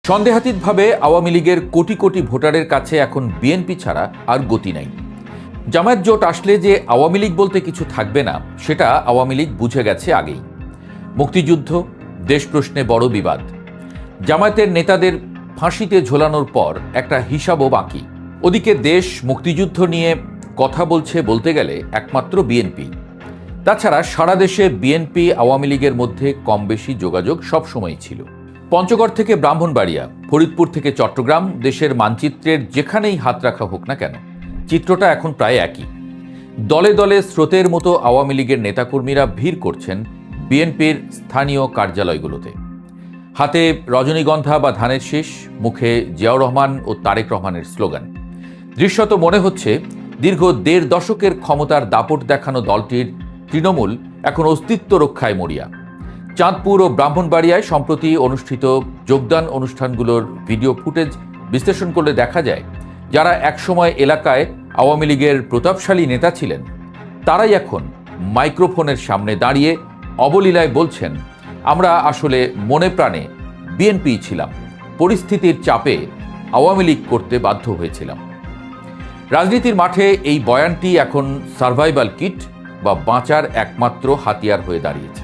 সন্দেহাতীতভাবে আওয়ামী লীগের কোটি কোটি ভোটারের কাছে এখন বিএনপি ছাড়া আর গতি নাই। জামায়াত জোট আসলে যে আওয়ামী লীগ বলতে কিছু থাকবে না সেটা আওয়ামী লীগ বুঝে গেছে আগেই। মুক্তিযুদ্ধ, দেশ প্রশ্নে বড় বিবাদ, জামায়াতের নেতাদের ফাঁসিতে ঝোলানোর পর একটা হিসাবও বাকি। ওদিকে দেশ মুক্তিযুদ্ধ নিয়ে কথা বলছে বলতে গেলে একমাত্র বিএনপি। তাছাড়া সারা দেশে বিএনপি আওয়ামী লীগের মধ্যে কম বেশি যোগাযোগ সবসময়ই ছিল। পঞ্চগড় থেকে ব্রাহ্মণবাড়িয়া, ফরিদপুর থেকে চট্টগ্রাম, দেশের মানচিত্রের যেখানেই হাত রাখা হোক না কেন, চিত্রটা এখন প্রায় একই। দলে দলে স্রোতের মতো আওয়ামী লীগের নেতাকর্মীরা ভিড় করছেন বিএনপির স্থানীয় কার্যালয়গুলোতে। হাতে রজনীগন্ধা বা ধানের শীষ, মুখে জিয়াউর রহমান ও তারেক রহমানের স্লোগান। দৃশ্যত মনে হচ্ছে দীর্ঘ ১.৫ দশকের ক্ষমতার দাপট দেখানো দলটির তৃণমূল এখন অস্তিত্ব রক্ষায় মরিয়া। চাঁদপুর ও ব্রাহ্মণবাড়িয়ায় সম্প্রতি অনুষ্ঠিত যোগদান অনুষ্ঠানগুলোর ভিডিও ফুটেজ বিশ্লেষণ করলে দেখা যায়, যারা একসময় এলাকায় আওয়ামী লীগের প্রতাপশালী নেতা ছিলেন তারাই এখন মাইক্রোফোনের সামনে দাঁড়িয়ে অবলীলায় বলছেন, আমরা আসলে মনে প্রাণে বিএনপি ছিলাম, পরিস্থিতির চাপে আওয়ামী লীগ করতে বাধ্য হয়েছিলাম। রাজনীতির মাঠে এই বয়ানটি এখন সার্ভাইভাল কিট বা বাঁচার একমাত্র হাতিয়ার হয়ে দাঁড়িয়েছে।